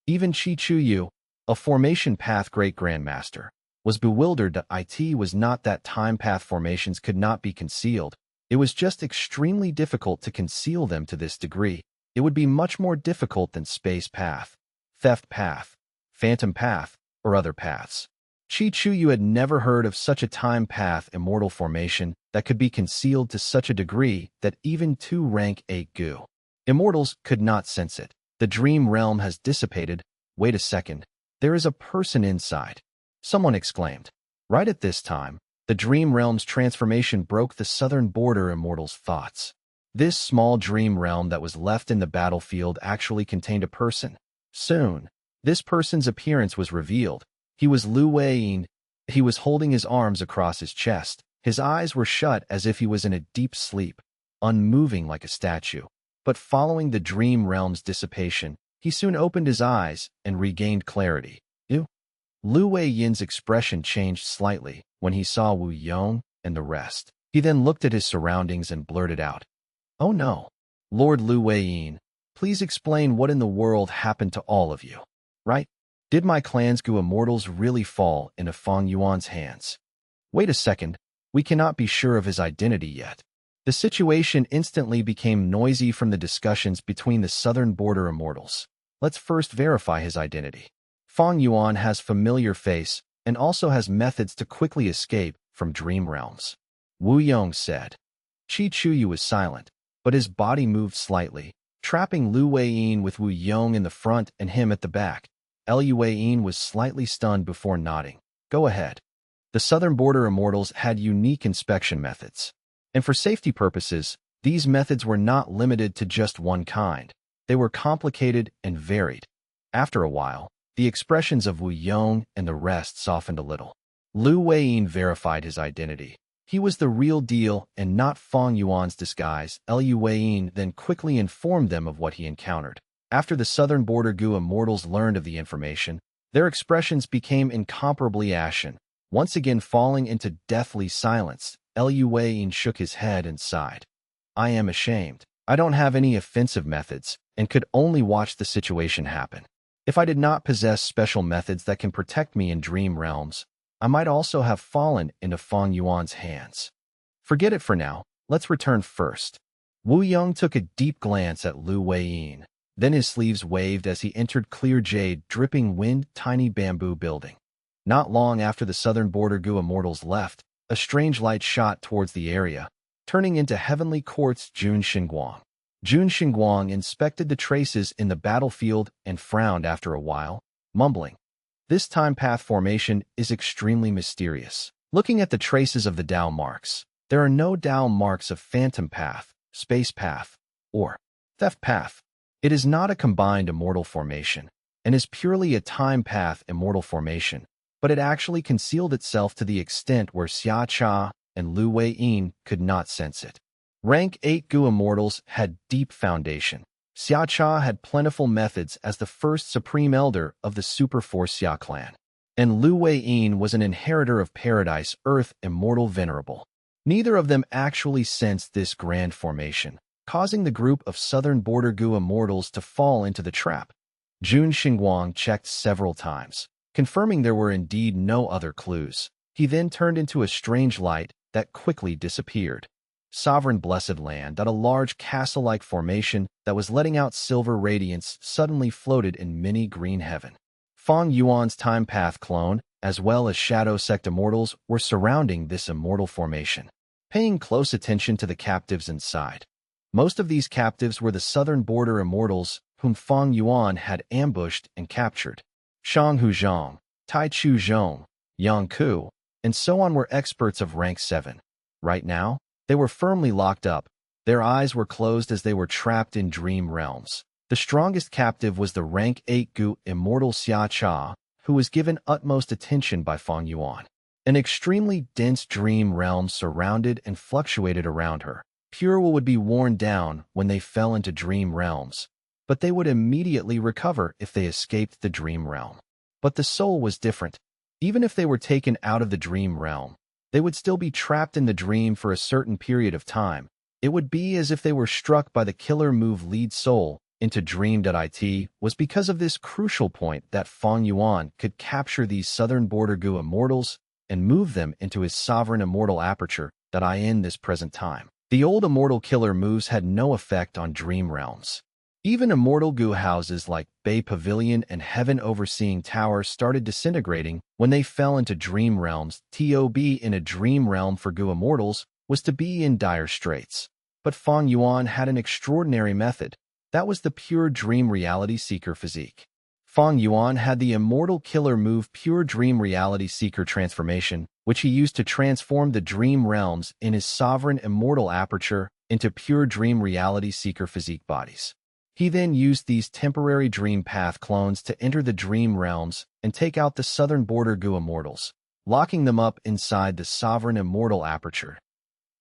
Even Chi Chuyu, a formation path great grandmaster, was bewildered that it was not that time path formations could not be concealed. It was just extremely difficult to conceal them to this degree. It would be much more difficult than space path, theft path, phantom path, or other paths. Chi Chuyu had never heard of such a time path immortal formation that could be concealed to such a degree that even 2 rank 8 Gu immortals could not sense it. The dream realm has dissipated. Wait a second. There is a person inside. Someone exclaimed. Right at this time, the dream realm's transformation broke the southern border immortals' thoughts. This small dream realm that was left in the battlefield actually contained a person. Soon, this person's appearance was revealed. He was Lu Wei-yin. He was holding his arms across his chest. His eyes were shut as if he was in a deep sleep, unmoving like a statue. But following the dream realm's dissipation, he soon opened his eyes and regained clarity. Ew. Lu Wei-yin's expression changed slightly when he saw Wu Yong and the rest. He then looked at his surroundings and blurted out, "Oh no. Lord Lu Wei-yin, please explain what in the world happened to all of you. Right? Did my clan's Gu immortals really fall into Fang Yuan's hands? Wait a second, we cannot be sure of his identity yet." The situation instantly became noisy from the discussions between the southern border immortals. Let's first verify his identity. Fang Yuan has familiar face and also has methods to quickly escape from dream realms. Wu Yong said. Chi Chuyu was silent, but his body moved slightly, trapping Lu Wei-yin with Wu Yong in the front and him at the back. Lu Wei-yin was slightly stunned before nodding. Go ahead. The southern border immortals had unique inspection methods. And for safety purposes, these methods were not limited to just one kind. They were complicated and varied. After a while, the expressions of Wu Yong and the rest softened a little. Lu Wei-yin verified his identity. He was the real deal and not Fang Yuan's disguise. Lu Wei-yin then quickly informed them of what he encountered. After the southern border Gu immortals learned of the information, their expressions became incomparably ashen, once again falling into deathly silence. Lu Wei-yin shook his head and sighed. I am ashamed. I don't have any offensive methods and could only watch the situation happen. If I did not possess special methods that can protect me in dream realms, I might also have fallen into Fang Yuan's hands. Forget it for now. Let's return first. Wu Yong took a deep glance at Lu Wei-yin. Then his sleeves waved as he entered clear jade, dripping wind, tiny bamboo building. Not long after the southern border Gu immortals left, a strange light shot towards the area, turning into heavenly quartz. Jun Xinguang. Jun Xinguang inspected the traces in the battlefield and frowned after a while, mumbling. This time path formation is extremely mysterious. Looking at the traces of the Dao marks, there are no Dao marks of phantom path, space path, or theft path. It is not a combined immortal formation, and is purely a time path immortal formation, but it actually concealed itself to the extent where Xia Cha and Lu Wei-yin could not sense it. Rank 8 Gu immortals had deep foundation. Xia Cha had plentiful methods as the first supreme elder of the Super Force Xia clan, and Lu Wei-yin was an inheritor of Paradise Earth immortal venerable. Neither of them actually sensed this grand formation, causing the group of southern border Gu immortals to fall into the trap. Jun Xinguang checked several times, confirming there were indeed no other clues. He then turned into a strange light that quickly disappeared. Sovereign Blessed Land, that a large castle-like formation that was letting out silver radiance suddenly floated in mini-green heaven. Fang Yuan's time path clone, as well as shadow sect immortals, were surrounding this immortal formation, paying close attention to the captives inside. Most of these captives were the southern border immortals whom Fang Yuan had ambushed and captured. Shang Hu Zhang, Tai Chu Zhong, Yang Ku, and so on were experts of rank 7. Right now, they were firmly locked up. Their eyes were closed as they were trapped in dream realms. The strongest captive was the rank 8 Gu immortal Xia Cha, who was given utmost attention by Fang Yuan. An extremely dense dream realm surrounded and fluctuated around her. Pure will would be worn down when they fell into dream realms, but they would immediately recover if they escaped the dream realm. But the soul was different. Even if they were taken out of the dream realm, they would still be trapped in the dream for a certain period of time. It would be as if they were struck by the killer move lead soul into dream.It. Was because of this crucial point that Fang Yuan could capture these southern border Gu immortals and move them into his sovereign immortal aperture that I in this present time. The old immortal killer moves had no effect on dream realms. Even immortal Gu houses like Bay Pavilion and Heaven Overseeing Tower started disintegrating when they fell into dream realms. To be in a dream realm for Gu immortals was to be in dire straits. But Fang Yuan had an extraordinary method. That was the pure dream reality seeker physique. Fang Yuan had the immortal killer move Pure Dream Reality Seeker Transformation, which he used to transform the dream realms in his sovereign immortal aperture into pure dream reality seeker physique bodies. He then used these temporary dream path clones to enter the dream realms and take out the southern border Gu immortals, locking them up inside the sovereign immortal aperture.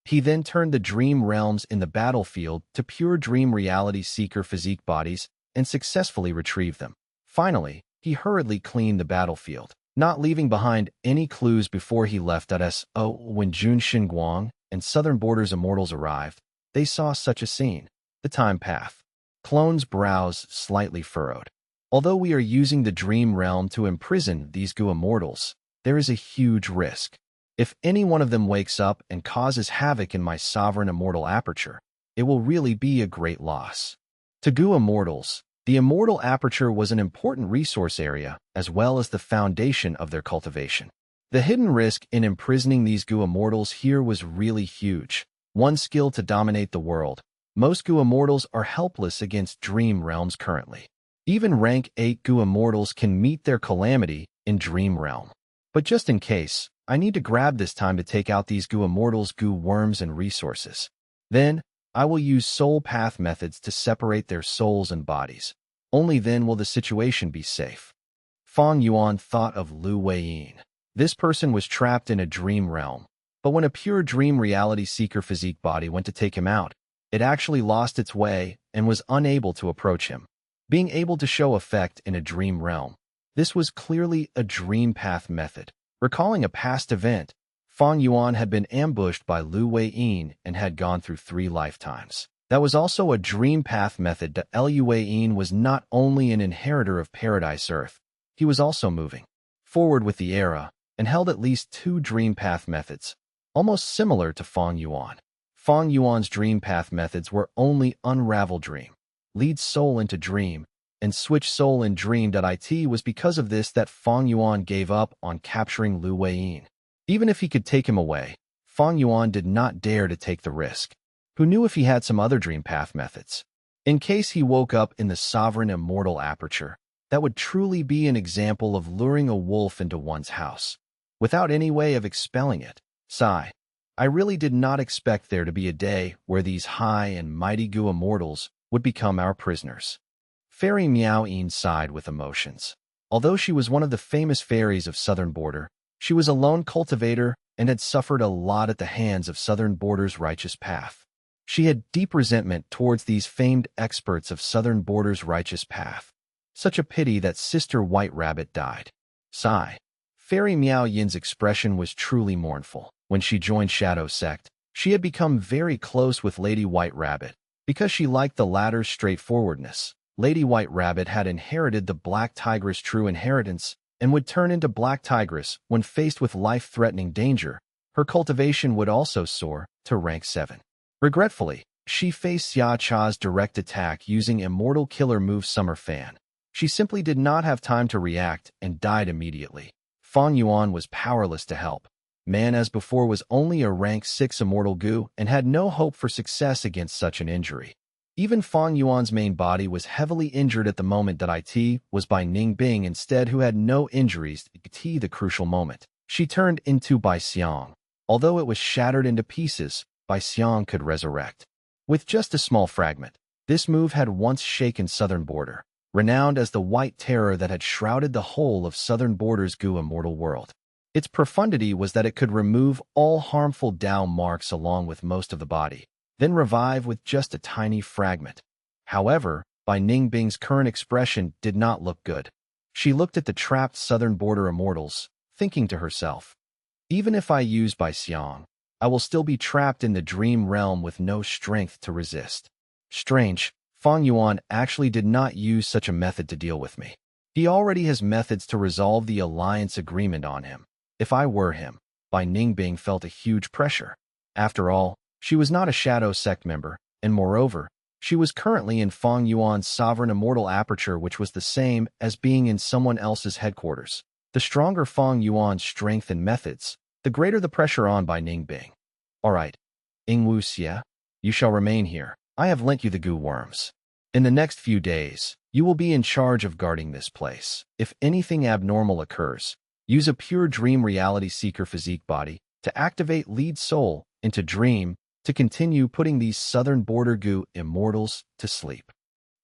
He then turned the dream realms in the battlefield to pure dream reality seeker physique bodies and successfully retrieved them. Finally, he hurriedly cleaned the battlefield, not leaving behind any clues before he left at S.O. When Jun Xinguang and Southern Borders Immortals arrived, they saw such a scene. The time path. Clone's brows slightly furrowed. Although we are using the dream realm to imprison these Gu immortals, there is a huge risk. If any one of them wakes up and causes havoc in my sovereign immortal aperture, it will really be a great loss. To Gu immortals, the immortal aperture was an important resource area as well as the foundation of their cultivation. The hidden risk in imprisoning these Gu immortals here was really huge. One skill to dominate the world. Most Gu immortals are helpless against dream realms currently. Even rank 8 Gu immortals can meet their calamity in dream realm. But just in case, I need to grab this time to take out these Gu immortals' Gu worms and resources. Then, I will use soul path methods to separate their souls and bodies. Only then will the situation be safe. Fang Yuan thought of Lu Weiyin. This person was trapped in a dream realm, but when a pure dream reality seeker physique body went to take him out, it actually lost its way and was unable to approach him. Being able to show effect in a dream realm, this was clearly a dream path method. Recalling a past event, Fang Yuan had been ambushed by Lu Weiyin and had gone through 3 lifetimes. That was also a dream path method. Lu Weiyin was not only an inheritor of Paradise Earth, he was also moving forward with the era and held at least 2 dream path methods, almost similar to Fang Yuan. Fang Yuan's dream path methods were only unravel dream, lead soul into dream, and switch soul in dream.It. Was because of this that Fang Yuan gave up on capturing Lu Weiyin. Even if he could take him away, Fang Yuan did not dare to take the risk. Who knew if he had some other dream path methods? In case he woke up in the sovereign immortal aperture, that would truly be an example of luring a wolf into one's house, without any way of expelling it. Sigh. I really did not expect there to be a day where these high and mighty Gu immortals would become our prisoners. Fairy Miao Yin sighed with emotions. Although she was one of the famous fairies of Southern Border, she was a lone cultivator and had suffered a lot at the hands of Southern Border's righteous path. She had deep resentment towards these famed experts of Southern Border's righteous path. Such a pity that Sister White Rabbit died. Sigh. Fairy Miao Yin's expression was truly mournful. When she joined Shadow Sect, she had become very close with Lady White Rabbit because she liked the latter's straightforwardness. Lady White Rabbit had inherited the Black Tigress' true inheritance and would turn into Black Tigress when faced with life-threatening danger. her cultivation would also soar to rank 7. Regretfully, she faced Xia Cha's direct attack using Immortal Killer move Summer Fan. She simply did not have time to react and died immediately. Fang Yuan was powerless to help. Man as before was only a rank 6 Immortal Gu and had no hope for success against such an injury. Even Fang Yuan's main body was heavily injured at the moment that it was by Ning Bing instead, who had no injuries at the crucial moment. She turned into Bai Xiang. Although it was shattered into pieces, Bai Xiang could resurrect. With just a small fragment, this move had once shaken Southern Border, renowned as the White Terror that had shrouded the whole of Southern Border's Gu immortal world. Its profundity was that it could remove all harmful Dao marks along with most of the body, then revive with just a tiny fragment. However, Bai Ningbing's current expression did not look good. She looked at the trapped Southern Border immortals, thinking to herself, even if I use Bai Xiang, I will still be trapped in the dream realm with no strength to resist. Strange, Fang Yuan actually did not use such a method to deal with me. He already has methods to resolve the alliance agreement on him. If I were him, Bai Ningbing felt a huge pressure. After all, she was not a shadow sect member, and moreover, she was currently in Fang Yuan's sovereign immortal aperture, which was the same as being in someone else's headquarters. The stronger Fang Yuan's strength and methods, the greater the pressure on Bai Ningbing. All right, Ingwu Xie, you shall remain here. I have lent you the Gu worms. In the next few days, you will be in charge of guarding this place. If anything abnormal occurs, use a pure dream reality seeker physique body to activate lead soul into dream to continue putting these Southern Border Gu immortals to sleep.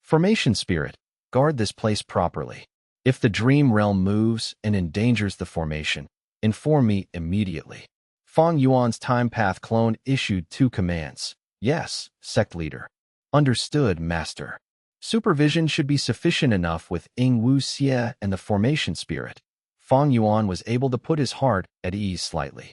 Formation spirit, guard this place properly. If the dream realm moves and endangers the formation, inform me immediately. Fang Yuan's time path clone issued 2 commands. Yes, sect leader. Understood, master. Supervision should be sufficient enough with Ingwu Xie and the formation spirit. Fang Yuan was able to put his heart at ease slightly.